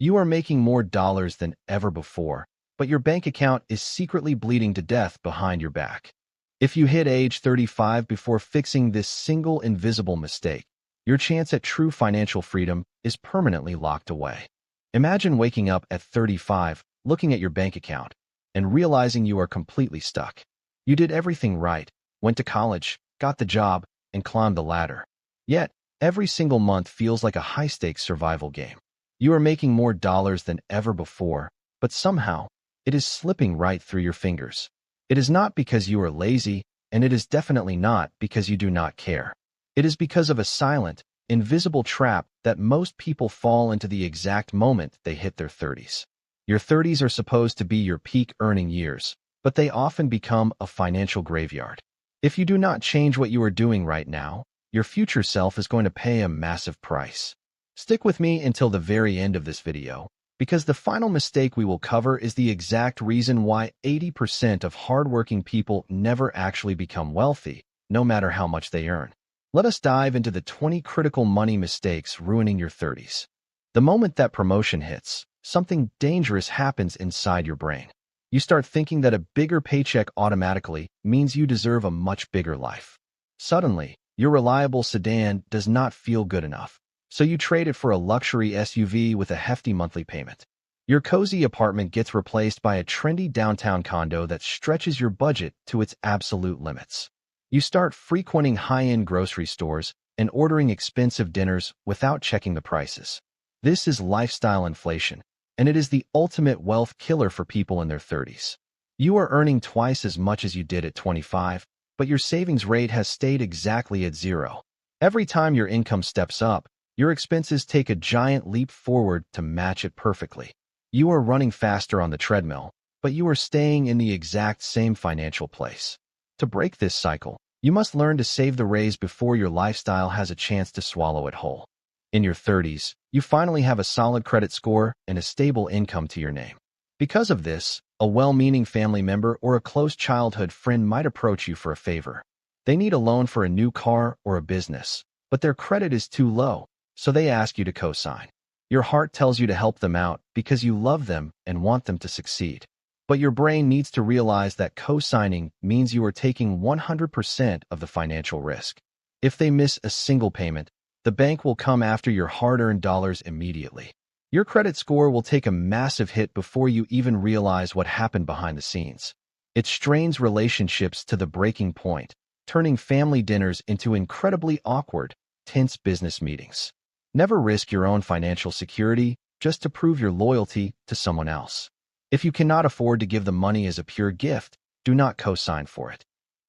You are making more dollars than ever before, but your bank account is secretly bleeding to death behind your back. If you hit age 35 before fixing this single invisible mistake, your chance at true financial freedom is permanently locked away. Imagine waking up at 35, looking at your bank account, and realizing you are completely stuck. You did everything right, went to college, got the job, and climbed the ladder. Yet, every single month feels like a high-stakes survival game. You are making more dollars than ever before, but somehow, it is slipping right through your fingers. It is not because you are lazy, and it is definitely not because you do not care. It is because of a silent, invisible trap that most people fall into the exact moment they hit their 30s. Your 30s are supposed to be your peak earning years, but they often become a financial graveyard. If you do not change what you are doing right now, your future self is going to pay a massive price. Stick with me until the very end of this video, because the final mistake we will cover is the exact reason why 80% of hardworking people never actually become wealthy, no matter how much they earn. Let us dive into the 20 critical money mistakes ruining your 30s. The moment that promotion hits, something dangerous happens inside your brain. You start thinking that a bigger paycheck automatically means you deserve a much bigger life. Suddenly, your reliable sedan does not feel good enough, so you trade it for a luxury SUV with a hefty monthly payment. Your cozy apartment gets replaced by a trendy downtown condo that stretches your budget to its absolute limits. You start frequenting high-end grocery stores and ordering expensive dinners without checking the prices. This is lifestyle inflation, and it is the ultimate wealth killer for people in their 30s. You are earning twice as much as you did at 25, but your savings rate has stayed exactly at zero. Every time your income steps up, your expenses take a giant leap forward to match it perfectly. You are running faster on the treadmill, but you are staying in the exact same financial place. To break this cycle, you must learn to save the raise before your lifestyle has a chance to swallow it whole. In your 30s, you finally have a solid credit score and a stable income to your name. Because of this, a well-meaning family member or a close childhood friend might approach you for a favor. They need a loan for a new car or a business, but their credit is too low, so they ask you to co-sign. Your heart tells you to help them out because you love them and want them to succeed. But your brain needs to realize that co-signing means you are taking 100% of the financial risk. If they miss a single payment, the bank will come after your hard-earned dollars immediately. Your credit score will take a massive hit before you even realize what happened behind the scenes. It strains relationships to the breaking point, turning family dinners into incredibly awkward, tense business meetings. Never risk your own financial security just to prove your loyalty to someone else. If you cannot afford to give the money as a pure gift, do not co-sign for it.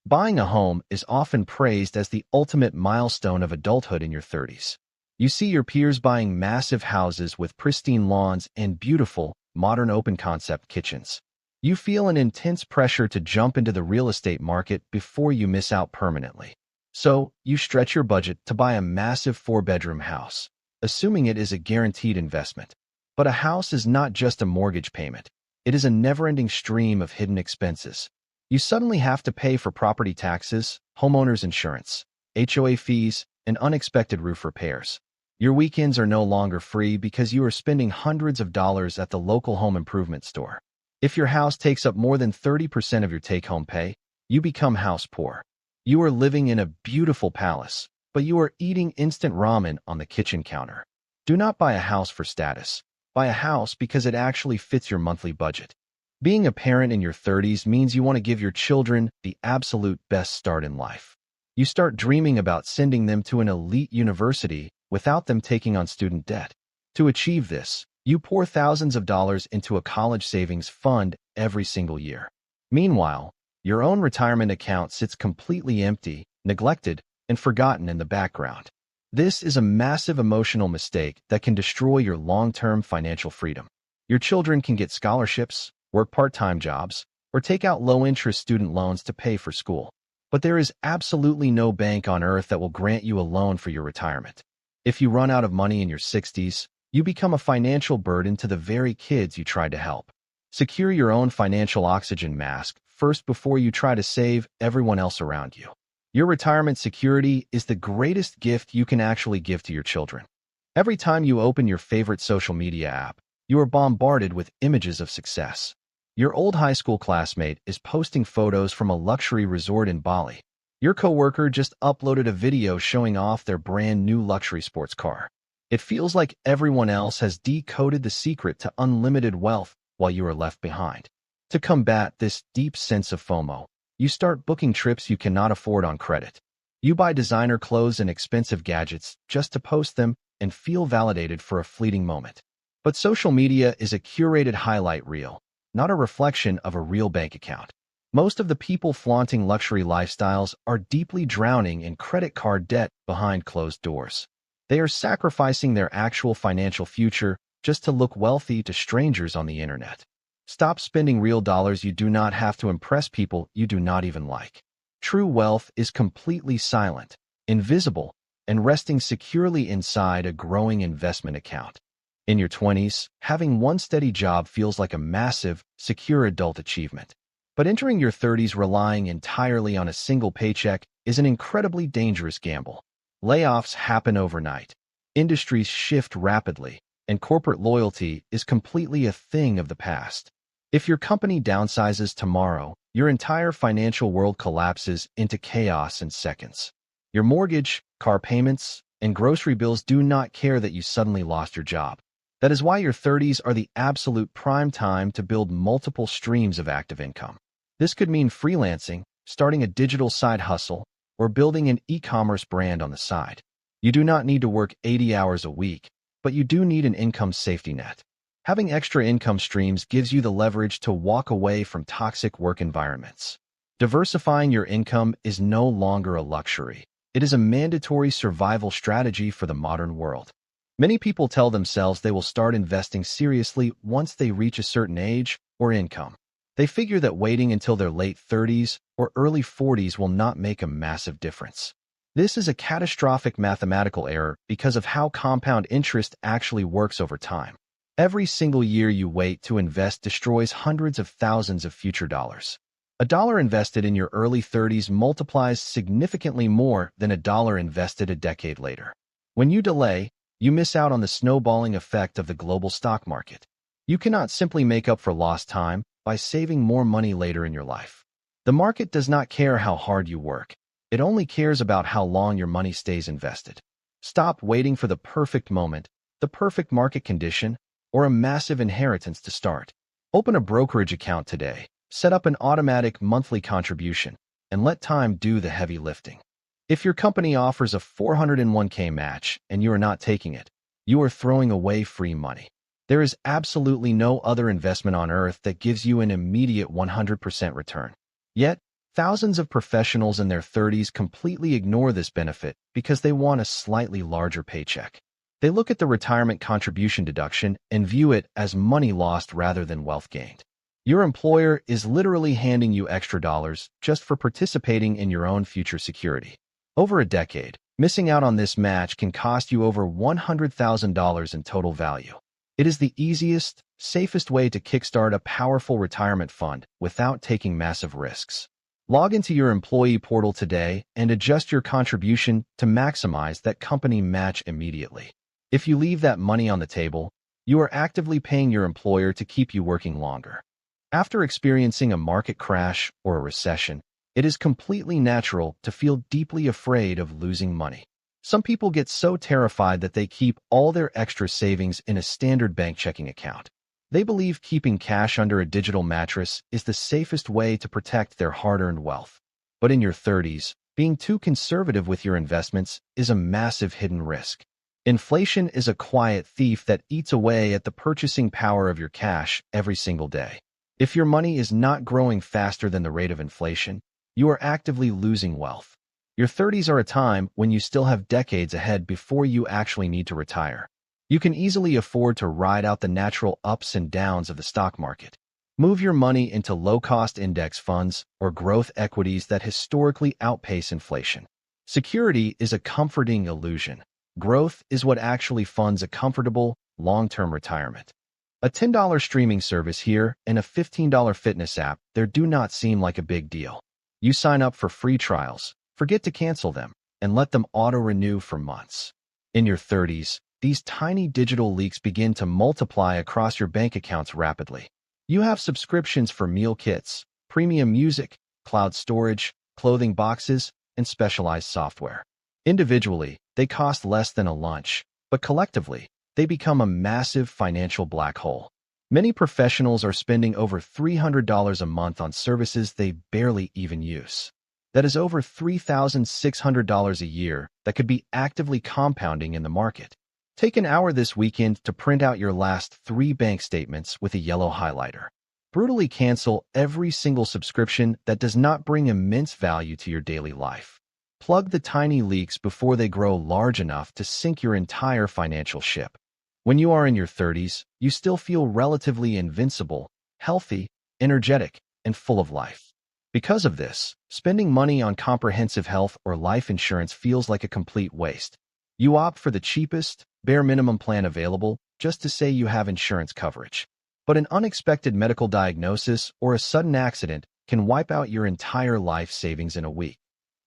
Buying a home is often praised as the ultimate milestone of adulthood in your 30s. You see your peers buying massive houses with pristine lawns and beautiful, modern open-concept kitchens. You feel an intense pressure to jump into the real estate market before you miss out permanently. So, you stretch your budget to buy a massive 4-bedroom house, assuming it is a guaranteed investment. But a house is not just a mortgage payment. It is a never-ending stream of hidden expenses. You suddenly have to pay for property taxes, homeowners insurance, HOA fees, and unexpected roof repairs. Your weekends are no longer free because you are spending hundreds of dollars at the local home improvement store. If your house takes up more than 30% of your take-home pay, you become house poor. You are living in a beautiful palace, but you are eating instant ramen on the kitchen counter. Do not buy a house for status. Buy a house because it actually fits your monthly budget. Being a parent in your 30s means you want to give your children the absolute best start in life. You start dreaming about sending them to an elite university without them taking on student debt. To achieve this, you pour thousands of dollars into a college savings fund every single year. Meanwhile, your own retirement account sits completely empty, neglected, and forgotten in the background. This is a massive emotional mistake that can destroy your long-term financial freedom. Your children can get scholarships, work part-time jobs, or take out low-interest student loans to pay for school. But there is absolutely no bank on earth that will grant you a loan for your retirement. If you run out of money in your 60s, you become a financial burden to the very kids you tried to help. Secure your own financial oxygen mask first before you try to save everyone else around you. Your retirement security is the greatest gift you can actually give to your children. Every time you open your favorite social media app, You are bombarded with images of success. Your old high school classmate is posting photos from a luxury resort in Bali. Your coworker just uploaded a video showing off their brand new luxury sports car. It feels like everyone else has decoded the secret to unlimited wealth while you are left behind. To combat this deep sense of FOMO, you start booking trips you cannot afford on credit. You buy designer clothes and expensive gadgets just to post them and feel validated for a fleeting moment. But social media is a curated highlight reel, not a reflection of a real bank account. Most of the people flaunting luxury lifestyles are deeply drowning in credit card debt behind closed doors. They are sacrificing their actual financial future just to look wealthy to strangers on the internet. Stop spending real dollars you do not have to impress people you do not even like. True wealth is completely silent, invisible, and resting securely inside a growing investment account. In your 20s, having one steady job feels like a massive, secure adult achievement. But entering your 30s relying entirely on a single paycheck is an incredibly dangerous gamble. Layoffs happen overnight. Industries shift rapidly, and corporate loyalty is completely a thing of the past. If your company downsizes tomorrow, your entire financial world collapses into chaos in seconds. Your mortgage, car payments, and grocery bills do not care that you suddenly lost your job. That is why your 30s are the absolute prime time to build multiple streams of active income. This could mean freelancing, starting a digital side hustle, or building an e-commerce brand on the side. You do not need to work 80 hours a week, but you do need an income safety net. Having extra income streams gives you the leverage to walk away from toxic work environments. Diversifying your income is no longer a luxury. It is a mandatory survival strategy for the modern world. Many people tell themselves they will start investing seriously once they reach a certain age or income. They figure that waiting until their late 30s or early 40s will not make a massive difference. This is a catastrophic mathematical error because of how compound interest actually works over time. Every single year you wait to invest destroys hundreds of thousands of future dollars. A dollar invested in your early 30s multiplies significantly more than a dollar invested a decade later. When you delay, you miss out on the snowballing effect of the global stock market. You cannot simply make up for lost time by saving more money later in your life. The market does not care how hard you work. It only cares about how long your money stays invested. Stop waiting for the perfect moment, the perfect market condition, or a massive inheritance to start. Open a brokerage account today, set up an automatic monthly contribution, and let time do the heavy lifting. If your company offers a 401k match and you are not taking it, you are throwing away free money. There is absolutely no other investment on earth that gives you an immediate 100% return. Yet, thousands of professionals in their 30s completely ignore this benefit because they want a slightly larger paycheck. They look at the retirement contribution deduction and view it as money lost rather than wealth gained. Your employer is literally handing you extra dollars just for participating in your own future security. Over a decade, missing out on this match can cost you over $100,000 in total value. It is the easiest, safest way to kickstart a powerful retirement fund without taking massive risks. Log into your employee portal today and adjust your contribution to maximize that company match immediately. If you leave that money on the table, you are actively paying your employer to keep you working longer. After experiencing a market crash or a recession, it is completely natural to feel deeply afraid of losing money. Some people get so terrified that they keep all their extra savings in a standard bank checking account. They believe keeping cash under a digital mattress is the safest way to protect their hard-earned wealth. But in your 30s, being too conservative with your investments is a massive hidden risk. Inflation is a quiet thief that eats away at the purchasing power of your cash every single day. If your money is not growing faster than the rate of inflation, you are actively losing wealth. Your 30s are a time when you still have decades ahead before you actually need to retire. You can easily afford to ride out the natural ups and downs of the stock market. Move your money into low-cost index funds or growth equities that historically outpace inflation. Security is a comforting illusion. Growth is what actually funds a comfortable, long-term retirement. A $10 streaming service here and a $15 fitness app there do not seem like a big deal. You sign up for free trials, forget to cancel them, and let them auto-renew for months. In your 30s, these tiny digital leaks begin to multiply across your bank accounts rapidly. You have subscriptions for meal kits, premium music, cloud storage, clothing boxes, and specialized software. Individually, they cost less than a lunch, but collectively, they become a massive financial black hole. Many professionals are spending over $300 a month on services they barely even use. That is over $3,600 a year that could be actively compounding in the market. Take an hour this weekend to print out your last 3 bank statements with a yellow highlighter. Brutally cancel every single subscription that does not bring immense value to your daily life. Plug the tiny leaks before they grow large enough to sink your entire financial ship. When you are in your 30s, you still feel relatively invincible, healthy, energetic, and full of life. Because of this, spending money on comprehensive health or life insurance feels like a complete waste. You opt for the cheapest, bare minimum plan available just to say you have insurance coverage. But an unexpected medical diagnosis or a sudden accident can wipe out your entire life savings in a week.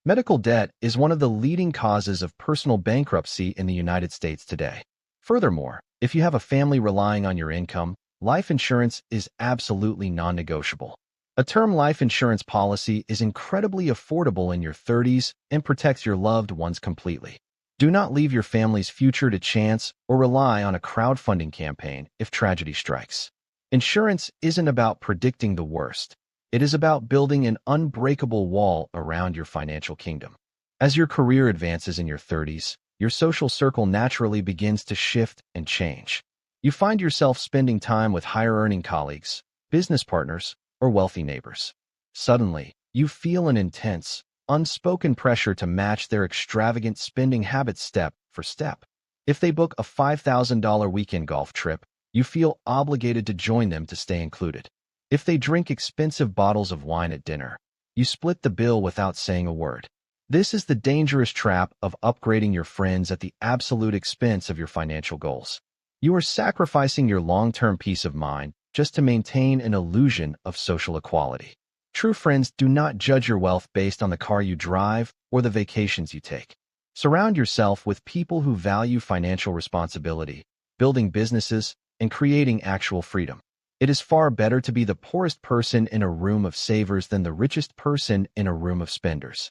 Medical debt is one of the leading causes of personal bankruptcy in the United States today. Furthermore, if you have a family relying on your income, life insurance is absolutely non-negotiable. A term life insurance policy is incredibly affordable in your 30s and protects your loved ones completely. Do not leave your family's future to chance or rely on a crowdfunding campaign if tragedy strikes. Insurance isn't about predicting the worst. It is about building an unbreakable wall around your financial kingdom. As your career advances in your 30s, your social circle naturally begins to shift and change. You find yourself spending time with higher-earning colleagues, business partners, or wealthy neighbors. Suddenly, you feel an intense, unspoken pressure to match their extravagant spending habits step for step. If they book a $5,000 weekend golf trip, you feel obligated to join them to stay included. If they drink expensive bottles of wine at dinner, you split the bill without saying a word. This is the dangerous trap of upgrading your friends at the absolute expense of your financial goals. You are sacrificing your long-term peace of mind just to maintain an illusion of social equality. True friends do not judge your wealth based on the car you drive or the vacations you take. Surround yourself with people who value financial responsibility, building businesses, and creating actual freedom. It is far better to be the poorest person in a room of savers than the richest person in a room of spenders.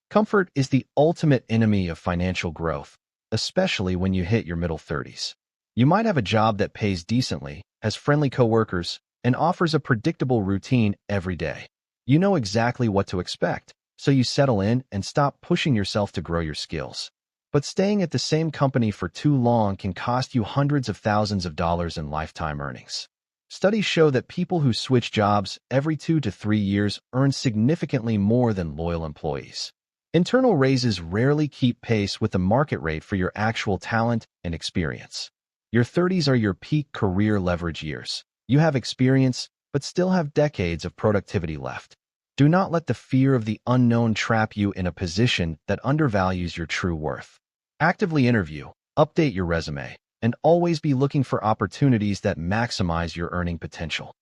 Comfort is the ultimate enemy of financial growth, especially when you hit your middle 30s. You might have a job that pays decently, has friendly coworkers, and offers a predictable routine every day. You know exactly what to expect, so you settle in and stop pushing yourself to grow your skills. But staying at the same company for too long can cost you hundreds of thousands of dollars in lifetime earnings. Studies show that people who switch jobs every 2 to 3 years earn significantly more than loyal employees. Internal raises rarely keep pace with the market rate for your actual talent and experience. Your 30s are your peak career leverage years. You have experience, but still have decades of productivity left. Do not let the fear of the unknown trap you in a position that undervalues your true worth. Actively interview, update your resume, and always be looking for opportunities that maximize your earning potential.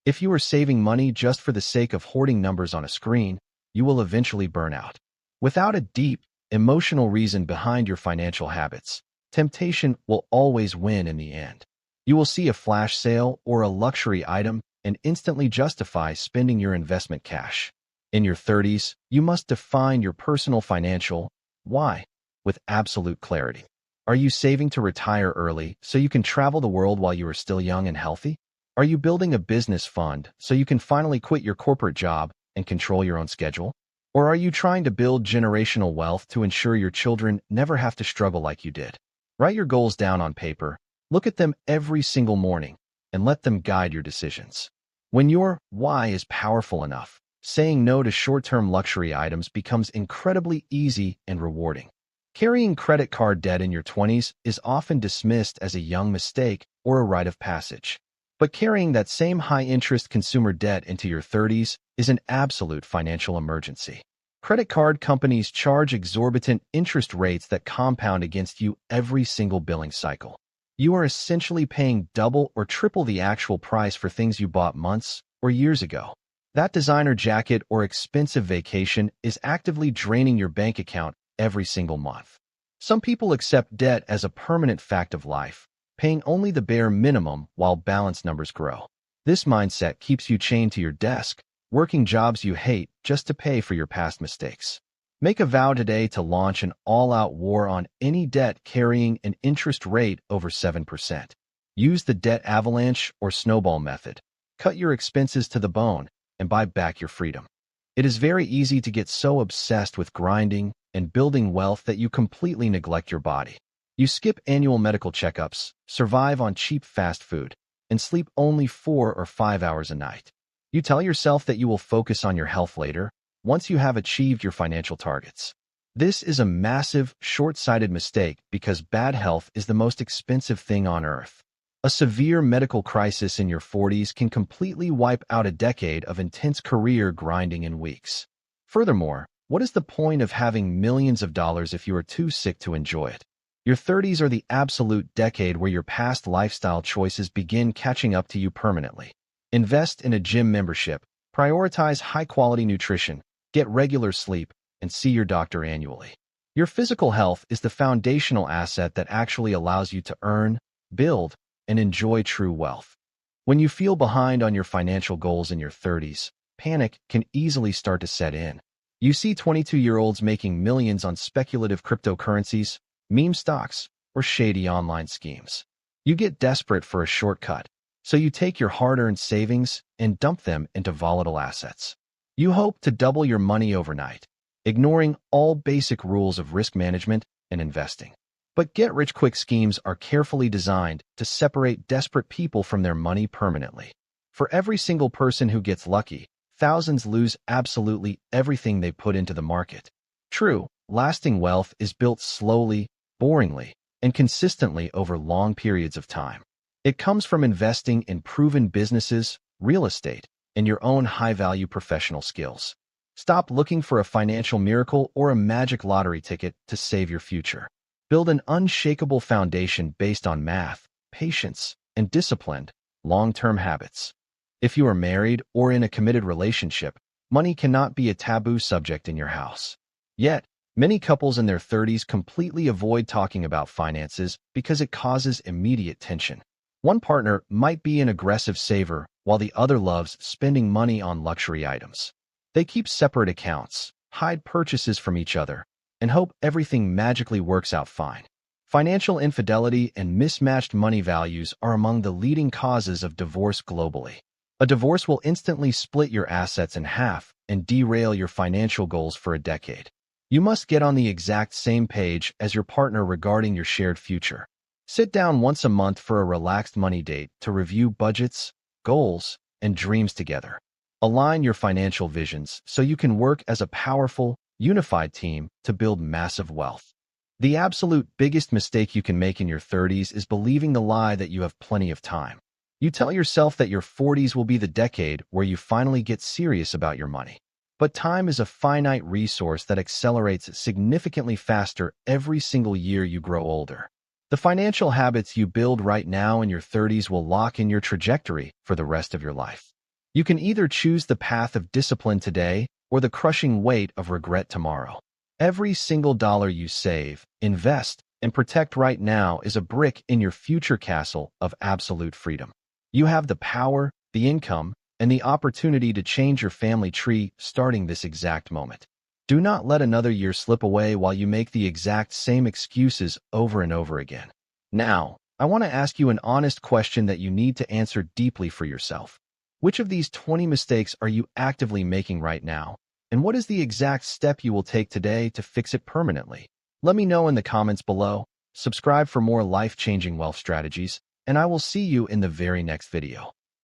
If you are saving money just for the sake of hoarding numbers on a screen, you will eventually burn out. Without a deep, emotional reason behind your financial habits, temptation will always win in the end. You will see a flash sale or a luxury item and instantly justify spending your investment cash. In your 30s, you must define your personal financial why with absolute clarity. Are you saving to retire early so you can travel the world while you are still young and healthy? Are you building a business fund so you can finally quit your corporate job and control your own schedule? Or are you trying to build generational wealth to ensure your children never have to struggle like you did? Write your goals down on paper, look at them every single morning, and let them guide your decisions. When your why is powerful enough, saying no to short-term luxury items becomes incredibly easy and rewarding. Carrying credit card debt in your 20s is often dismissed as a young mistake or a rite of passage. But carrying that same high-interest consumer debt into your 30s is an absolute financial emergency. Credit card companies charge exorbitant interest rates that compound against you every single billing cycle. You are essentially paying double or triple the actual price for things you bought months or years ago. That designer jacket or expensive vacation is actively draining your bank account every single month. Some people accept debt as a permanent fact of life, paying only the bare minimum while balance numbers grow. This mindset keeps you chained to your desk, working jobs you hate just to pay for your past mistakes. Make a vow today to launch an all-out war on any debt carrying an interest rate over 7%. Use the debt avalanche or snowball method. Cut your expenses to the bone and buy back your freedom. It is very easy to get so obsessed with grinding and building wealth that you completely neglect your body. You skip annual medical checkups, survive on cheap fast food, and sleep only 4 or 5 hours a night. You tell yourself that you will focus on your health later, once you have achieved your financial targets. This is a massive, short-sighted mistake because bad health is the most expensive thing on earth. A severe medical crisis in your 40s can completely wipe out a decade of intense career grinding in weeks. Furthermore, what is the point of having millions of dollars if you are too sick to enjoy it? Your 30s are the absolute decade where your past lifestyle choices begin catching up to you permanently. Invest in a gym membership, prioritize high-quality nutrition, get regular sleep, and see your doctor annually. Your physical health is the foundational asset that actually allows you to earn, build, and enjoy true wealth. When you feel behind on your financial goals in your 30s, panic can easily start to set in. You see 22-year-olds making millions on speculative cryptocurrencies, meme stocks, or shady online schemes. You get desperate for a shortcut, so you take your hard-earned savings and dump them into volatile assets. You hope to double your money overnight, ignoring all basic rules of risk management and investing. But get-rich-quick schemes are carefully designed to separate desperate people from their money permanently. For every single person who gets lucky, thousands lose absolutely everything they put into the market. True, lasting wealth is built slowly, boringly, and consistently over long periods of time. It comes from investing in proven businesses, real estate, and your own high-value professional skills. Stop looking for a financial miracle or a magic lottery ticket to save your future. Build an unshakable foundation based on math, patience, and disciplined, long-term habits. If you are married or in a committed relationship, money cannot be a taboo subject in your house. Yet, many couples in their 30s completely avoid talking about finances because it causes immediate tension. One partner might be an aggressive saver while the other loves spending money on luxury items. They keep separate accounts, hide purchases from each other, and hope everything magically works out fine. Financial infidelity and mismatched money values are among the leading causes of divorce globally. A divorce will instantly split your assets in half and derail your financial goals for a decade. You must get on the exact same page as your partner regarding your shared future. Sit down once a month for a relaxed money date to review budgets, goals, and dreams together. Align your financial visions so you can work as a powerful, unified team to build massive wealth. The absolute biggest mistake you can make in your 30s is believing the lie that you have plenty of time. You tell yourself that your 40s will be the decade where you finally get serious about your money. But time is a finite resource that accelerates significantly faster every single year you grow older. The financial habits you build right now in your 30s will lock in your trajectory for the rest of your life. You can either choose the path of discipline today or the crushing weight of regret tomorrow. Every single dollar you save, invest, and protect right now is a brick in your future castle of absolute freedom. You have the power, the income, and the opportunity to change your family tree starting this exact moment. Do not let another year slip away while you make the exact same excuses over and over again. Now, I want to ask you an honest question that you need to answer deeply for yourself. Which of these 20 mistakes are you actively making right now? And what is the exact step you will take today to fix it permanently? Let me know in the comments below. Subscribe for more life-changing wealth strategies, and I will see you in the very next video.